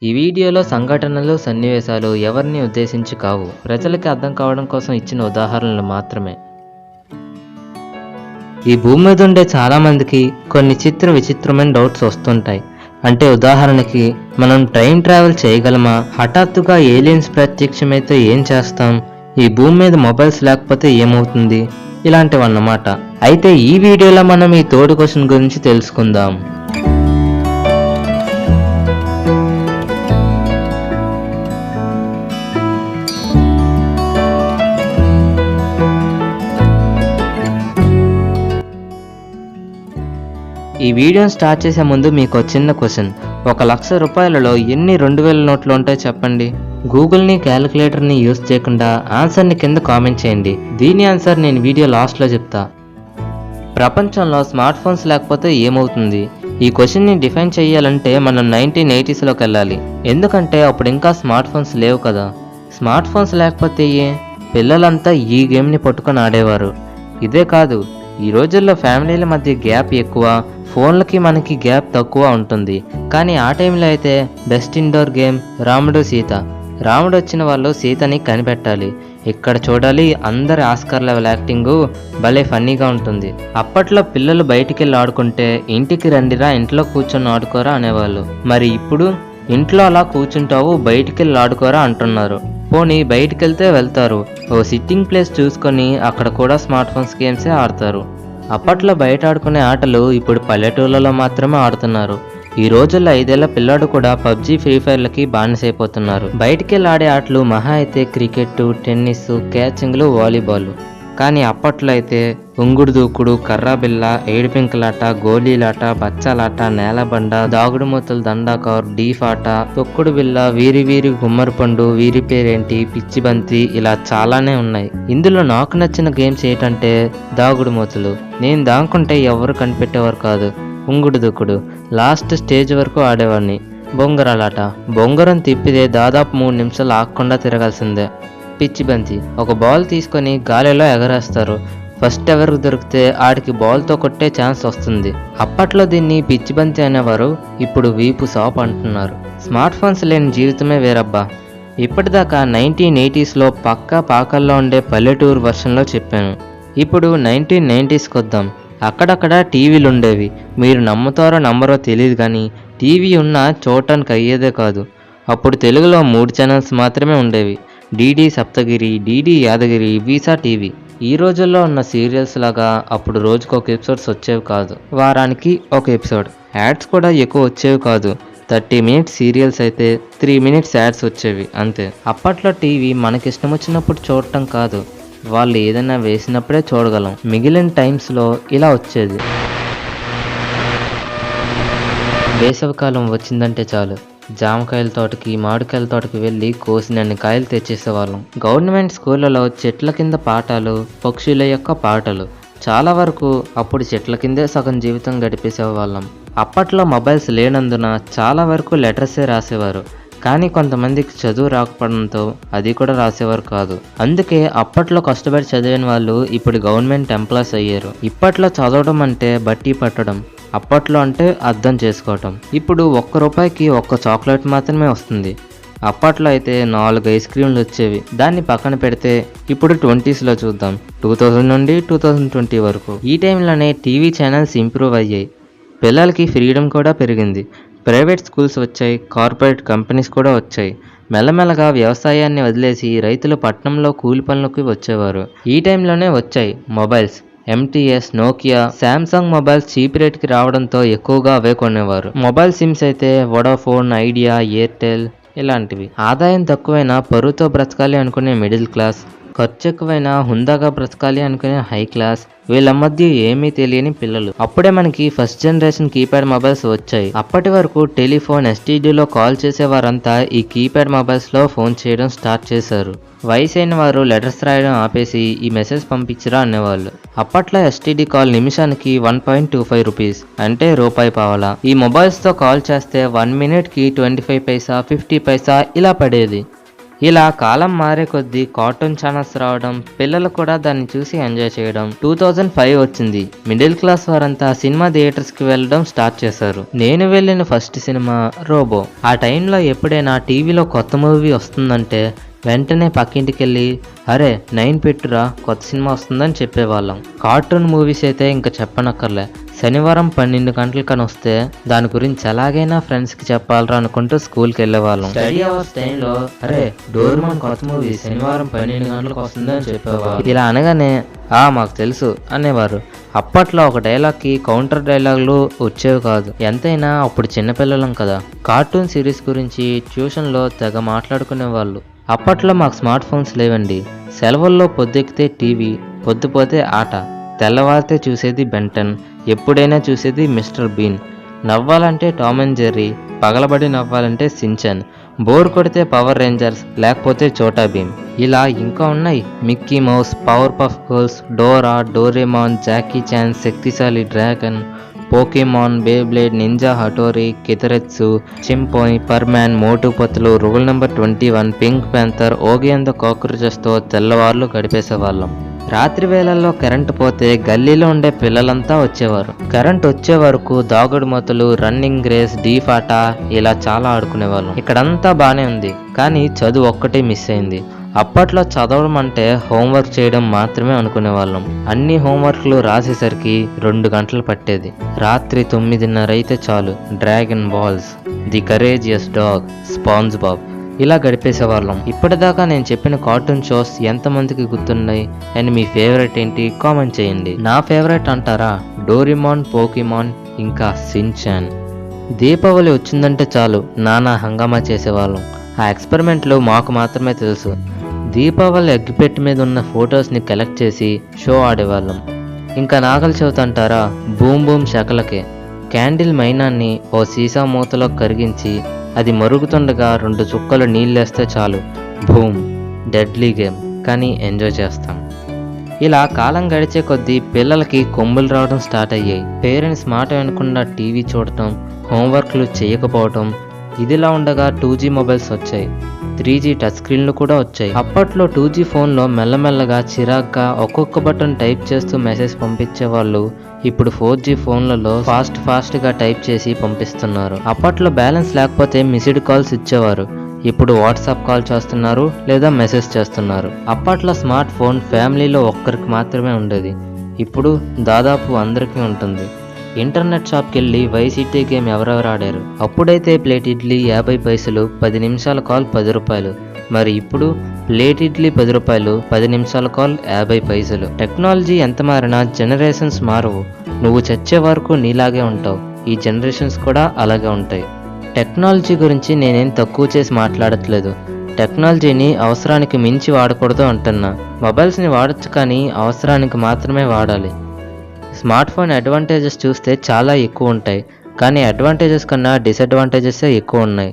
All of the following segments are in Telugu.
ఈ వీడియోలో సంఘటనలు, సన్నివేశాలు ఎవరిని ఉద్దేశించి కావు, ప్రజలకి అర్థం కావడం కోసం ఇచ్చిన ఉదాహరణలు మాత్రమే. ఈ భూమి మీద ఉండే చాలామందికి కొన్ని విచిత్రమైన డౌట్స్ వస్తుంటాయి. అంటే ఉదాహరణకి, మనం టైం ట్రావెల్ చేయగలమా? హఠాత్తుగా ఏలియన్స్ ప్రత్యక్షమైతే ఏం చేస్తాం? ఈ భూమి మీద మొబైల్స్ లేకపోతే ఏమవుతుంది? ఇలాంటివన్నమాట. అయితే ఈ వీడియోలో మనం ఈ థర్డ్ క్వశ్చన్ గురించి తెలుసుకుందాం. ఈ వీడియోని స్టార్ట్ చేసే ముందు మీకు చిన్న క్వశ్చన్. 1,00,000 రూపాయలలో ఎన్ని 2,000 నోట్లు ఉంటాయి చెప్పండి? గూగుల్ని, క్యాలిక్యులేటర్ని యూజ్ చేయకుండా ఆన్సర్ని కింద కామెంట్ చేయండి. దీని ఆన్సర్ నేను వీడియో లాస్ట్లో చెప్తా. ప్రపంచంలో స్మార్ట్ ఫోన్స్ లేకపోతే ఏమవుతుంది? ఈ క్వశ్చన్ని డిఫైన్ చేయాలంటే మనం 1980sలోకి వెళ్ళాలి. ఎందుకంటే అప్పుడు ఇంకా స్మార్ట్ ఫోన్స్ లేవు కదా. స్మార్ట్ ఫోన్స్ లేకపోతే పిల్లలంతా ఈ గేమ్ని పట్టుకొని ఆడేవారు. ఇదే కాదు, ఈ రోజుల్లో ఫ్యామిలీల మధ్య గ్యాప్ ఎక్కువ, ఫోన్లకి మనకి గ్యాప్ తక్కువ ఉంటుంది. కానీ ఆ టైంలో అయితే బెస్ట్ ఇండోర్ గేమ్ రాముడు సీత. రాముడు వచ్చిన వాళ్ళు సీతని కనిపెట్టాలి. ఇక్కడ చూడాలి, అందరి ఆస్కార్ లెవెల్ యాక్టింగ్ భలే ఫన్నీగా ఉంటుంది. అప్పట్లో పిల్లలు బయటికెళ్ళి ఆడుకుంటే ఇంటికి రండిరా, ఇంట్లో కూర్చొని ఆడుకోరా అనేవాళ్ళు. మరి ఇప్పుడు ఇంట్లో అలా కూర్చుంటావు, బయటికెళ్ళి ఆడుకోరా అంటున్నారు. పోనీ బయటికెళ్తే వెళ్తారు, ఓ సిట్టింగ్ ప్లేస్ చూసుకొని అక్కడ కూడా స్మార్ట్ ఫోన్స్ గేమ్సే ఆడతారు. అప్పట్లో బయట ఆడుకునే ఆటలు ఇప్పుడు పల్లెటూళ్ళలో మాత్రమే ఆడుతున్నారు. ఈ రోజుల్లో 5 ఏళ్ల పిల్లాడు కూడా పబ్జీ, ఫ్రీ ఫైర్లకి బానిసైపోతున్నారు. బయటికెళ్ళి ఆడే ఆటలు మహా అయితే క్రికెట్, టెన్నిస్, క్యాచింగ్లు, వాలీబాల్. కానీ అప్పట్లో అయితే ఉంగుడు దూకుడు, కర్రాబిల్ల, ఏడుపింకలాట, గోళీలాట, బచ్చాలాట, నేలబండ, దాగుడుమూతలు, దండాకార్, డీఫాట, తొక్కుడు బిల్ల, వీరి గుమ్మరి పండు, వీరి పేరేంటి, పిచ్చిబంతి, ఇలా చాలానే ఉన్నాయి. ఇందులో నాకు నచ్చిన గేమ్స్ ఏంటంటే దాగుడుమూతలు. నేను దాక్కుంటే ఎవరు కనిపెట్టేవారు కాదు. ఉంగుడు దూకుడు లాస్ట్ స్టేజ్ వరకు ఆడేవాడిని. బొంగరాలాట, బొంగరం తిప్పితే దాదాపు 3 నిమిషాలు ఆగకుండా తిరగాల్సిందే. పిచ్చిబంతి, ఒక బాల్ తీసుకొని గాలిలో ఎగరేస్తారు. ఫస్ట్ ఎవరికి దొరికితే ఆడికి బాల్తో కొట్టే ఛాన్స్ వస్తుంది. అప్పట్లో దీన్ని పిచ్చిబంతి అనేవారు, ఇప్పుడు వీపు సాప్ అంటున్నారు. స్మార్ట్ ఫోన్స్ లేని జీవితమే వేరబ్బా. ఇప్పటిదాకా 1980sలో పక్కా పాకల్లో ఉండే పల్లెటూరు వర్షన్లో చెప్పాను. ఇప్పుడు 1990sకి వద్దాం. అక్కడక్కడ టీవీలు ఉండేవి. మీరు నమ్ముతారో నమ్మరో తెలియదు కానీ టీవీ ఉన్నా చూడటానికి అయ్యేదే కాదు. అప్పుడు తెలుగులో 3 ఛానల్స్ మాత్రమే ఉండేవి. DD Saptagiri, DD Yadagiri, visa TV. ఈ రోజుల్లో ఉన్న సీరియల్స్ లాగా అప్పుడు రోజుకు ఒక ఎపిసోడ్స్ వచ్చేవి కాదు, వారానికి ఒక ఎపిసోడ్. యాడ్స్ కూడా ఎక్కువ వచ్చేవి కాదు. 30 మినిట్స్ సీరియల్స్ అయితే 3 మినిట్స్ యాడ్స్ వచ్చేవి అంతే. అప్పట్లో టీవీ మనకిష్టం వచ్చినప్పుడు చూడటం కాదు, వాళ్ళు ఏదైనా వేసినప్పుడే చూడగలం. మిగిలిన టైమ్స్లో ఇలా వచ్చేది. వేసవికాలం వచ్చిందంటే చాలు, జామకాయల తోటకి, మామిడికాయల తోటకి వెళ్ళి కోసినన్ని కాయలు తెచ్చేసేవాళ్ళం. గవర్నమెంట్ స్కూళ్ళలో చెట్ల కింద పాఠాలు, పక్షుల యొక్క పాటలు. చాలా వరకు అప్పుడు చెట్ల కిందే సగం జీవితం గడిపేసేవాళ్ళం. అప్పట్లో మొబైల్స్ లేనందున చాలా వరకు లెటర్సే రాసేవారు. కానీ కొంతమందికి చదువు రాకపోవడంతో అది కూడా రాసేవారు కాదు. అందుకే అప్పట్లో కష్టపడి చదివిన వాళ్ళు ఇప్పుడు గవర్నమెంట్ ఎంప్లాయీస్ అయ్యారు. ఇప్పట్లో చదవడం అంటే బట్టి పట్టడం, అప్పట్లో అంటే అర్థం చేసుకోవటం. ఇప్పుడు ₹1 1 చాక్లెట్ మాత్రమే వస్తుంది. అప్పట్లో అయితే 4 ఐస్ క్రీమ్లు వచ్చేవి. దాన్ని పక్కన పెడితే ఇప్పుడు 20sలో చూద్దాం. 2000 నుండి 2020 వరకు. ఈ టైంలోనే టీవీ ఛానల్స్ ఇంప్రూవ్ అయ్యాయి. పిల్లలకి ఫ్రీడమ్ కూడా పెరిగింది. ప్రైవేట్ స్కూల్స్ వచ్చాయి, కార్పొరేట్ కంపెనీస్ కూడా వచ్చాయి. మెల్లమెల్లగా వ్యవసాయాన్ని వదిలేసి రైతులు పట్టణంలో కూలి పనులకి వచ్చేవారు. ఈ టైంలోనే వచ్చాయి mobiles. MTS, Nokia, Samsung mobiles cheap రేట్కి రావడంతో ఎక్కువగా అవే కొనేవారు. మొబైల్ సిమ్స్ అయితే వోడాఫోన్, ఐడియా, ఎయిర్టెల్ ఇలాంటివి. ఆదాయం తక్కువైనా పరువుతో బ్రతకాలి అనుకునే మిడిల్ క్లాస్, ఖర్చు ఎక్కువైనా హుందాగా బ్రతకాలి అనుకునే హై క్లాస్, వీళ్ళ మధ్య ఏమీ తెలియని పిల్లలు. అప్పుడే మనకి ఫస్ట్ జనరేషన్ కీప్యాడ్ మొబైల్స్ వచ్చాయి. అప్పటి వరకు టెలిఫోన్, ఎస్టీడీలో కాల్ చేసేవారంతా ఈ కీప్యాడ్ మొబైల్స్లో ఫోన్ చేయడం స్టార్ట్ చేశారు. వయసు అయిన వారు లెటర్స్ రాయడం ఆపేసి ఈ మెసేజ్ పంపించరా అనేవాళ్ళు. అప్పట్లో ఎస్టీడీ కాల్ నిమిషానికి 1.25 రూపీస్, అంటే ₹1.25. ఈ మొబైల్స్తో కాల్ చేస్తే 1 మినిట్కి 25 పైసా, 50 పైసా ఇలా పడేది. ఇలా కాలం మారే కొద్దీ కార్టూన్ ఛానల్స్ రావడం, పిల్లలు కూడా దాన్ని చూసి ఎంజాయ్ చేయడం. 2005 వచ్చింది. మిడిల్ క్లాస్ వారంతా సినిమా థియేటర్స్కి వెళ్ళడం స్టార్ట్ చేశారు. నేను వెళ్ళిన ఫస్ట్ సినిమా రోబో. ఆ టైంలో ఎప్పుడైనా టీవీలో కొత్త మూవీ వస్తుందంటే వెంటనే పక్కింటికి వెళ్ళి అరే 9 పెట్టురా కొత్త సినిమా వస్తుందని చెప్పేవాళ్ళం. కార్టూన్ మూవీస్ అయితే ఇంకా చెప్పనక్కర్లే. శనివారం 12 గంటల కని వస్తే దాని గురించి ఎలాగైనా ఫ్రెండ్స్కి చెప్పాలరా అనుకుంటూ స్కూల్కి వెళ్ళేవాళ్ళం. స్టడీ అవర్స్ టైంలో అరే డోరేమాన్ కొత్త మూవీ శనివారం 12 గంటలకు వస్తుందని చెప్పేవారు. ఇలా అనగానే మాకు తెలుసు అనేవారు. అప్పట్లో ఒక డైలాగ్కి కౌంటర్ డైలాగులు వచ్చేవి కాదు. ఎంతైనా అప్పుడు చిన్నపిల్లలం కదా. కార్టూన్ సిరీస్ గురించి ట్యూషన్లో తెగ మాట్లాడుకునే వాళ్ళు. అప్పట్లో మాకు స్మార్ట్ ఫోన్స్ లేవండి. సెలవుల్లో పొద్దెక్కితే టీవీ, పొద్దుపోతే ఆట, తెల్లవారితే చూసేది బెంటన్, ఎప్పుడైనా చూసేది మిస్టర్ బీన్, నవ్వాలంటే టామ్ అండ్ జెర్రీ, పగలబడి నవ్వాలంటే సించన్, బోర్ కొడితే పవర్ రేంజర్స్, లేకపోతే చోటా భీమ్. ఇలా ఇంకా ఉన్నాయి. Mickey Mouse, powerpuff girls, Dora, Doraemon, Jackie Chan, శక్తిశాలి dragon, Pokemon, Beyblade, ninja Hattori, Kiteretsu, Chimpui, Perman, Motu Patlu, rule number 21, pink panther, Oggy and the కాక్రోచెస్తో తెల్లవార్లు గడిపేసేవాళ్ళం. రాత్రి వేళల్లో కరెంటు పోతే గల్లీలో ఉండే పిల్లలంతా వచ్చేవారు. కరెంట్ వచ్చే వరకు దాగుడు మూతలు, రన్నింగ్ రేస్, డీఫాటా ఇలా చాలా ఆడుకునేవాళ్ళం. ఇక్కడంతా బానే ఉంది, కానీ చదువు ఒక్కటే మిస్ అయింది. అప్పట్లో చదవడం అంటే హోంవర్క్ చేయడం మాత్రమే అనుకునేవాళ్ళం. అన్ని హోంవర్క్లు రాసేసరికి 2 గంటలు పట్టేది. రాత్రి 9:30 అయితే చాలు dragon balls, the courageous dog, sponge Bob ఇలా గడిపేసేవాళ్ళం. ఇప్పటిదాకా నేను చెప్పిన కార్టూన్ షోస్ ఎంతమందికి గుర్తున్నాయి అండ్ మీ ఫేవరెట్ ఏంటి కామెంట్ చేయండి. నా ఫేవరెట్ అంటారా డోరేమాన్, పోకీమాన్ ఇంకా సించాన్. దీపావళి వచ్చిందంటే చాలు నానా హంగామా చేసేవాళ్ళం. ఆ ఎక్స్పెరిమెంట్లు మాకు మాత్రమే తెలుసు. దీపావళి అగ్గిపెట్టి మీద ఉన్న ఫొటోస్ని కలెక్ట్ చేసి షో ఆడేవాళ్ళం. ఇంకా నాగల చవితి అంటారా బూమ్ బూమ్ శకలకే. క్యాండిల్ మైనాన్ని ఓ సీసా మూతలో కరిగించి అది మరుగుతుండగా 2 చుక్కలు నీళ్ళేస్తే చాలు భూమ్, డెడ్లీ గేమ్, కానీ ఎంజాయ్ చేస్తాం. ఇలా కాలం గడిచే కొద్దీ పిల్లలకి కొమ్ములు రావడం స్టార్ట్ అయ్యాయి. పేరెంట్స్ మాట వినకుండా టీవీ చూడటం, హోంవర్క్లు చేయకపోవటం. ఇదిలా ఉండగా 2G మొబైల్స్ వచ్చాయి, 3G టచ్ స్క్రీన్లు కూడా వచ్చాయి. అప్పట్లో 2G ఫోన్లో మెల్లమెల్లగా చిరాగ్గా ఒక్కొక్క బటన్ టైప్ చేస్తూ మెసేజ్ పంపించేవాళ్ళు. ఇప్పుడు 4G ఫోన్లలో ఫాస్ట్గా టైప్ చేసి పంపిస్తున్నారు. అప్పట్లో బ్యాలెన్స్ లేకపోతే మిస్డ్ కాల్స్ ఇచ్చేవారు. ఇప్పుడు వాట్సాప్ కాల్ చేస్తున్నారు లేదా మెసేజ్ చేస్తున్నారు. అప్పట్లో స్మార్ట్ ఫోన్ ఫ్యామిలీలో ఒక్కరికి మాత్రమే ఉండేది. ఇప్పుడు దాదాపు అందరికీ ఉంటుంది. ఇంటర్నెట్ షాప్కి వెళ్ళి వైసిటీ గేమ్ ఎవరెవరు ఆడారు? అప్పుడైతే ప్లేట్ ఇడ్లీ 50 పైసలు, 10 నిమిషాల కాల్ 10 రూపాయలు. మరి ఇప్పుడు ప్లేట్ ఇడ్లీ 10 రూపాయలు, 10 నిమిషాల కాల్ 50 పైసలు. టెక్నాలజీ ఎంత మారినా జనరేషన్స్ మారవు. నువ్వు చచ్చే వరకు నీలాగే ఉంటావు. ఈ జనరేషన్స్ కూడా అలాగే ఉంటాయి. టెక్నాలజీ గురించి నేనేం తక్కువ చేసి మాట్లాడట్లేదు. టెక్నాలజీని అవసరానికి మించి వాడకూడదు అంటున్నా. మొబైల్స్ని వాడచ్చు, కానీ అవసరానికి మాత్రమే వాడాలి. స్మార్ట్ ఫోన్ అడ్వాంటేజెస్ చూస్తే చాలా ఎక్కువ ఉంటాయి, కానీ అడ్వాంటేజెస్ కన్నా డిసడ్వాంటేజెసే ఎక్కువ ఉన్నాయి.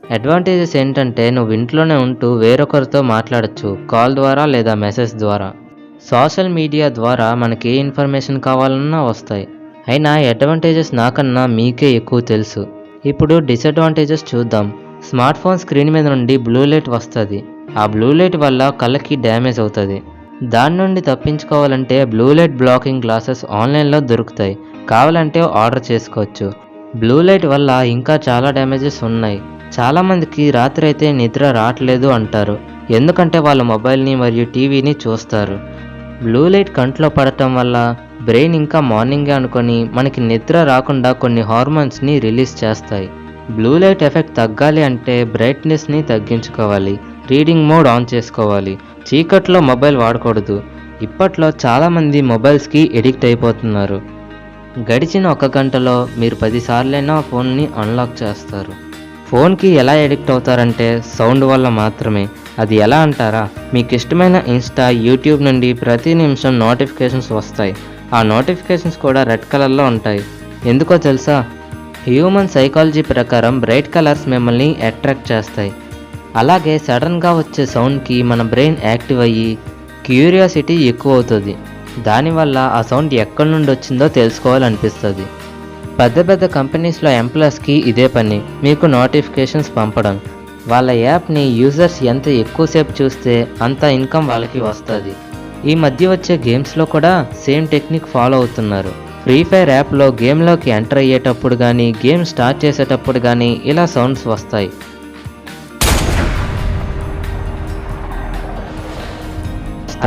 అడ్వాంటేజెస్ ఏంటంటే నువ్వు ఇంట్లోనే ఉంటూ వేరొకరితో మాట్లాడచ్చు, కాల్ ద్వారా లేదా మెసేజ్ ద్వారా. సోషల్ మీడియా ద్వారా మనకి ఏ ఇన్ఫర్మేషన్ కావాలన్నా వస్తాయి. అయినా అడ్వాంటేజెస్ నాకన్నా మీకే ఎక్కువ తెలుసు. ఇప్పుడు డిసడ్వాంటేజెస్ చూద్దాం. స్మార్ట్ ఫోన్ స్క్రీన్ మీద నుండి బ్లూ లైట్ వస్తుంది. ఆ బ్లూ లైట్ వల్ల కళ్ళకి డ్యామేజ్ అవుతుంది. దాని నుండి తప్పించుకోవాలంటే బ్లూ లైట్ బ్లాకింగ్ గ్లాసెస్ ఆన్లైన్లో దొరుకుతాయి, కావాలంటే ఆర్డర్ చేసుకోవచ్చు. బ్లూ లైట్ వల్ల ఇంకా చాలా డ్యామేజెస్ ఉన్నాయి. చాలామందికి రాత్రి అయితే నిద్ర రావట్లేదు అంటారు, ఎందుకంటే వాళ్ళ మొబైల్ని మరియు టీవీని చూస్తారు. బ్లూ లైట్ కంట్లో పడటం వల్ల బ్రెయిన్ ఇంకా మార్నింగే అనుకొని మనకి నిద్ర రాకుండా కొన్ని హార్మోన్స్ని రిలీజ్ చేస్తాయి. బ్లూ లైట్ ఎఫెక్ట్ తగ్గాలి అంటే బ్రైట్నెస్ని తగ్గించుకోవాలి, రీడింగ్ మోడ్ ఆన్ చేసుకోవాలి, చీకట్లో మొబైల్ వాడకూడదు. ఇప్పట్లో చాలామంది మొబైల్స్కి ఎడిక్ట్ అయిపోతున్నారు. గడిచిన 1 గంటలో మీరు 10 సార్లైనా ఫోన్ని అన్లాక్ చేస్తారు. ఫోన్కి ఎలా ఎడిక్ట్ అవుతారంటే సౌండ్ వల్ల మాత్రమే. అది ఎలా అంటారా? మీకు ఇష్టమైన ఇన్స్టా, యూట్యూబ్ నుండి ప్రతి నిమిషం నోటిఫికేషన్స్ వస్తాయి. ఆ నోటిఫికేషన్స్ కూడా రెడ్ కలర్లో ఉంటాయి. ఎందుకో తెలుసా? హ్యూమన్ సైకాలజీ ప్రకారం బ్రైట్ కలర్స్ మిమ్మల్ని అట్రాక్ట్ చేస్తాయి. అలాగే సడన్గా వచ్చే సౌండ్కి మన బ్రెయిన్ యాక్టివ్ అయ్యి క్యూరియాసిటీ ఎక్కువ అవుతుంది. దానివల్ల ఆ సౌండ్ ఎక్కడి నుండి వచ్చిందో తెలుసుకోవాలనిపిస్తుంది. పెద్ద పెద్ద కంపెనీస్లో ఎంప్లాయీస్కి ఇదే పని, మీకు నోటిఫికేషన్స్ పంపడం. వాళ్ళ యాప్ని యూజర్స్ ఎంత ఎక్కువసేపు చూస్తే అంత ఇన్కమ్ వాళ్ళకి వస్తుంది. ఈ మధ్య వచ్చే గేమ్స్లో కూడా సేమ్ టెక్నిక్ ఫాలో అవుతున్నారు. ఫ్రీ ఫైర్ యాప్లో గేమ్లోకి ఎంటర్ అయ్యేటప్పుడు కానీ గేమ్ స్టార్ట్ చేసేటప్పుడు కానీ ఇలా సౌండ్స్ వస్తాయి.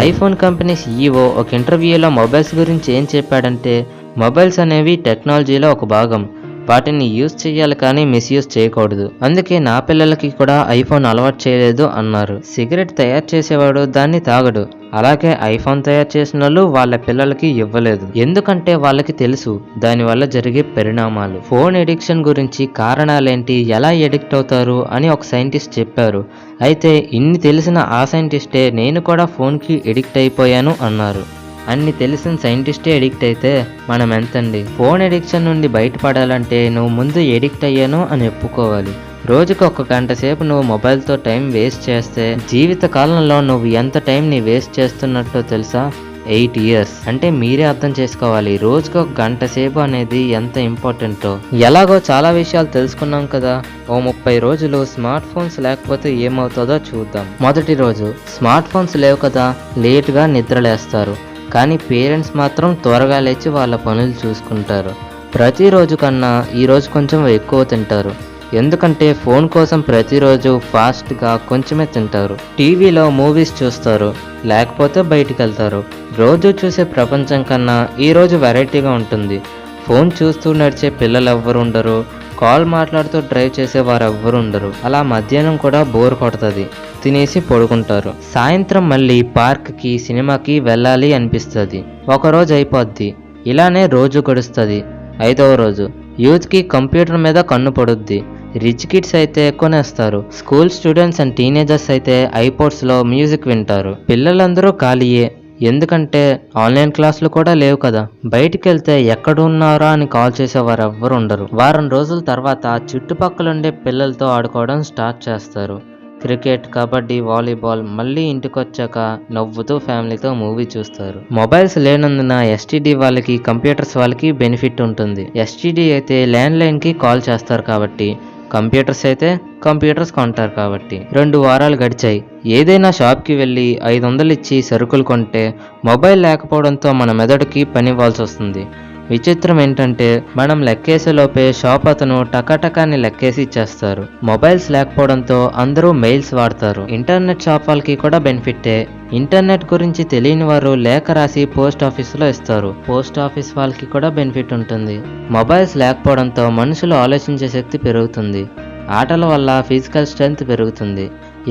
ఐఫోన్ కంపెనీ CEO ఒక ఇంటర్వ్యూలో మొబైల్స్ గురించి ఏం చెప్పాడంటే, మొబైల్స్ అనేవి టెక్నాలజీలో ఒక భాగం, వాటిని యూజ్ చేయాలి కానీ మిస్యూజ్ చేయకూడదు. అందుకే నా పిల్లలకి కూడా ఐఫోన్ అలవాటు చేయలేదు అన్నారు. సిగరెట్ తయారు చేసేవాడు దాన్ని తాగడు, అలాగే ఐఫోన్ తయారు చేసిన వాళ్ళు వాళ్ళ పిల్లలకి ఇవ్వలేదు. ఎందుకంటే వాళ్ళకి తెలుసు దానివల్ల జరిగే పరిణామాలు. ఫోన్ ఎడిక్షన్ గురించి కారణాలేంటి, ఎలా ఎడిక్ట్ అవుతారు అని ఒక సైంటిస్ట్ చెప్పారు. అయితే ఇన్ని తెలిసిన ఆ సైంటిస్టే నేను కూడా ఫోన్కి ఎడిక్ట్ అయిపోయాను అన్నారు. అన్ని తెలిసిన సైంటిస్టే ఎడిక్ట్ అయితే మనం ఎంతండి. ఫోన్ ఎడిక్షన్ నుండి బయటపడాలంటే నువ్వు ముందు ఎడిక్ట్ అయ్యాను అని ఒప్పుకోవాలి. రోజుకు 1 గంట సేపు నువ్వు మొబైల్తో టైం వేస్ట్ చేస్తే జీవిత కాలంలో నువ్వు ఎంత టైంని వేస్ట్ చేస్తున్నట్టో తెలుసా? 8 years. అంటే మీరే అర్థం చేసుకోవాలి రోజుకు 1 గంట సేపు అనేది ఎంత ఇంపార్టెంటో. ఎలాగో చాలా విషయాలు తెలుసుకున్నాం కదా, ఓ 30 రోజులు స్మార్ట్ ఫోన్స్ లేకపోతే ఏమవుతుందో చూద్దాం. మొదటి రోజు స్మార్ట్ ఫోన్స్ లేవు కదా, లేటుగా నిద్రలేస్తారు. కానీ పేరెంట్స్ మాత్రం త్వరగా లేచి వాళ్ళ పనులు చూసుకుంటారు. ప్రతిరోజు కన్నా ఈరోజు కొంచెం ఎక్కువ తింటారు. ఎందుకంటే ఫోన్ కోసం ప్రతిరోజు ఫాస్ట్గా కొంచెమే తింటారు. టీవీలో మూవీస్ చూస్తారు, లేకపోతే బయటికి వెళ్తారు. రోజు చూసే ప్రపంచం కన్నా ఈరోజు వెరైటీగా ఉంటుంది. ఫోన్ చూస్తూ నడిచే పిల్లలు ఎవ్వరు ఉండరు, కాల్ మాట్లాడుతూ డ్రైవ్ చేసే వారు ఎవ్వరు ఉండరు. అలా మధ్యాహ్నం కూడా బోర్ కొడుతుంది, తినేసి పడుకుంటారు. సాయంత్రం మళ్ళీ పార్క్కి సినిమాకి వెళ్ళాలి అనిపిస్తుంది. ఒకరోజు అయిపోద్ది, ఇలానే రోజు గడుస్తుంది. 5వ రోజు యూత్కి కంప్యూటర్ మీద కన్ను పడుద్ది. రిచ్ కిడ్స్ అయితే కొనేస్తారు. స్కూల్ స్టూడెంట్స్ అండ్ టీనేజర్స్ అయితే ఐపాడ్స్లో మ్యూజిక్ వింటారు. పిల్లలందరూ ఖాళీయే, ఎందుకంటే ఆన్లైన్ క్లాసులు కూడా లేవు కదా. బయటికి వెళ్తే ఎక్కడున్నారా అని కాల్ చేసేవారు ఎవ్వరు ఉండరు. వారం రోజుల తర్వాత చుట్టుపక్కలుండే పిల్లలతో ఆడుకోవడం స్టార్ట్ చేస్తారు. Cricket, kabaddi, volleyball. మళ్ళీ ఇంటికి వచ్చాక నవ్వుతూ ఫ్యామిలీతో మూవీ చూస్తారు. మొబైల్స్ లేనందున STD వాళ్ళకి, కంప్యూటర్స్ వాళ్ళకి బెనిఫిట్ ఉంటుంది. STD అయితే ల్యాండ్లైన్కి కాల్ చేస్తారు కాబట్టి, కంప్యూటర్స్ అయితే కంప్యూటర్స్ కొంటారు కాబట్టి. 2 వారాలు గడిచాయి. ఏదైనా షాప్కి వెళ్ళి 500 ఇచ్చి సరుకులు కొంటే మొబైల్ లేకపోవడంతో మన మెదడుకి పని ఇవ్వాల్సి వస్తుంది. విచిత్రం ఏంటంటే మనం లెక్కేసేలోపే షాప్ అతను టకాటకాన్ని లెక్కేసి ఇచ్చేస్తారు. మొబైల్స్ లేకపోవడంతో అందరూ మెయిల్స్ వాడతారు. ఇంటర్నెట్ షాప్ వాళ్ళకి కూడా బెనిఫిట్టే. ఇంటర్నెట్ గురించి తెలియని వారు లేఖ రాసి పోస్ట్ ఆఫీసులో ఇస్తారు. పోస్ట్ ఆఫీస్ వాళ్ళకి కూడా బెనిఫిట్ ఉంటుంది. మొబైల్స్ లేకపోవడంతో మనుషులు ఆలోచించే శక్తి పెరుగుతుంది. ఆటల వల్ల ఫిజికల్ స్ట్రెంగ్త్ పెరుగుతుంది.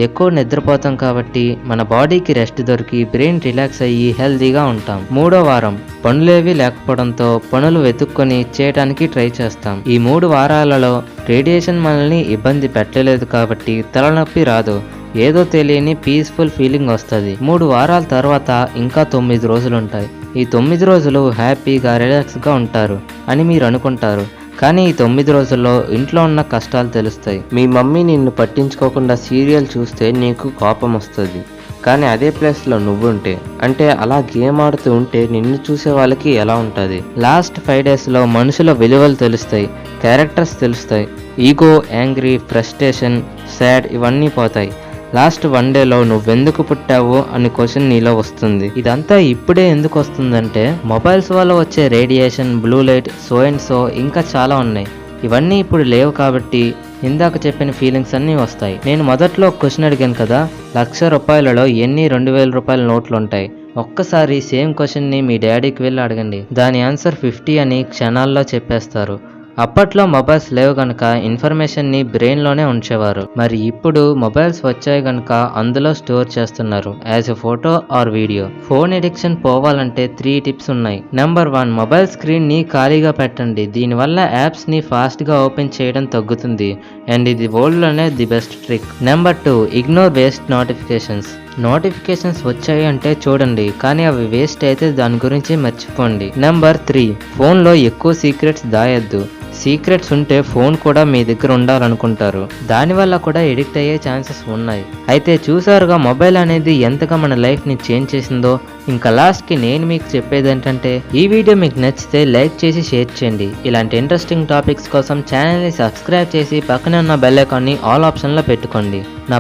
ఎక్కువ నిద్రపోతాం కాబట్టి మన బాడీకి రెస్ట్ దొరికి బ్రెయిన్ రిలాక్స్ అయ్యి హెల్తీగా ఉంటాం. 3వ వారం పనులేవి లేకపోవడంతో పనులు వెతుక్కొని చేయడానికి ట్రై చేస్తాం. ఈ 3 వారాలలో రేడియేషన్ మనల్ని ఇబ్బంది పెట్టలేదు కాబట్టి తలనొప్పి రాదు. ఏదో తెలియని పీస్ఫుల్ ఫీలింగ్ వస్తుంది. 3 వారాల తర్వాత ఇంకా 9 రోజులు ఉంటాయి. ఈ 9 రోజులు హ్యాపీగా రిలాక్స్గా ఉంటారు అని మీరు అనుకుంటారు. కానీ ఈ 9 రోజుల్లో ఇంట్లో ఉన్న కష్టాలు తెలుస్తాయి. మీ మమ్మీ నిన్ను పట్టించుకోకుండా సీరియల్ చూస్తే నీకు కోపం వస్తుంది. కానీ అదే ప్లేస్లో నువ్వుంటే, అంటే అలా గేమ్ ఆడుతూ ఉంటే నిన్ను చూసే వాళ్ళకి ఎలా ఉంటుంది? లాస్ట్ 5 డేస్లో మనుషుల విలువలు తెలుస్తాయి, క్యారెక్టర్స్ తెలుస్తాయి. ఈగో, యాంగ్రీ, ఫ్రస్ట్రేషన్, సాడ్ ఇవన్నీ పోతాయి. లాస్ట్ 1 డేలో నువ్వెందుకు పుట్టావు అని క్వశ్చన్ నీలో వస్తుంది. ఇదంతా ఇప్పుడే ఎందుకు వస్తుందంటే మొబైల్స్ వల్ల వచ్చే radiation, blue light, so and so ఇంకా చాలా ఉన్నాయి. ఇవన్నీ ఇప్పుడు లేవు కాబట్టి ఇందాక చెప్పిన ఫీలింగ్స్ అన్నీ వస్తాయి. నేను మొదట్లో ఒక క్వశ్చన్ అడిగాను కదా, ₹1,00,000 ఎన్ని 2,000 రూపాయల నోట్లు ఉంటాయి? ఒక్కసారి సేమ్ క్వశ్చన్ని మీ డాడీకి వెళ్ళి అడగండి. దాని ఆన్సర్ 50 అని క్షణాల్లో చెప్పేస్తారు. అప్పట్లో మొబైల్స్ లేవు గనక ఇన్ఫర్మేషన్ని బ్రెయిన్లోనే ఉంచేవారు. మరి ఇప్పుడు మొబైల్స్ వచ్చాయి గనక అందులో స్టోర్ చేస్తున్నారు as a photo or video. Phone addiction పోవాలంటే 3 టిప్స్ ఉన్నాయి. నెంబర్ 1, మొబైల్ స్క్రీన్ని ఖాళీగా పెట్టండి. దీనివల్ల యాప్స్ని ఫాస్ట్గా ఓపెన్ చేయడం తగ్గుతుంది అండ్ ఇది వరల్డ్లోనే the best trick. Number 2, ignore waste notifications. Notifications వచ్చాయి అంటే చూడండి, కానీ అవి వేస్ట్ అయితే దాని గురించి మర్చిపోండి. నెంబర్ 3, ఫోన్లో ఎక్కువ సీక్రెట్స్ దాయొద్దు. సీక్రెట్స్ ఉంటే ఫోన్ కూడా మీ దగ్గర ఉండాలనుకుంటారు, దానివల్ల కూడా ఎడిక్ట్ అయ్యే ఛాన్సెస్ ఉన్నాయి. అయితే చూసారుగా మొబైల్ అనేది ఎంతగా మన లైఫ్ని చేంజ్ చేసిందో. ఇంకా లాస్ట్కి నేను మీకు చెప్పేది ఏంటంటే, ఈ వీడియో మీకు నచ్చితే లైక్ చేసి షేర్ చేయండి. ఇలాంటి ఇంట్రెస్టింగ్ టాపిక్స్ కోసం ఛానల్ని సబ్స్క్రైబ్ చేసి పక్కనే ఉన్న బెల్ ఐకాన్ని ఆల్ ఆప్షన్లో పెట్టుకోండి. నా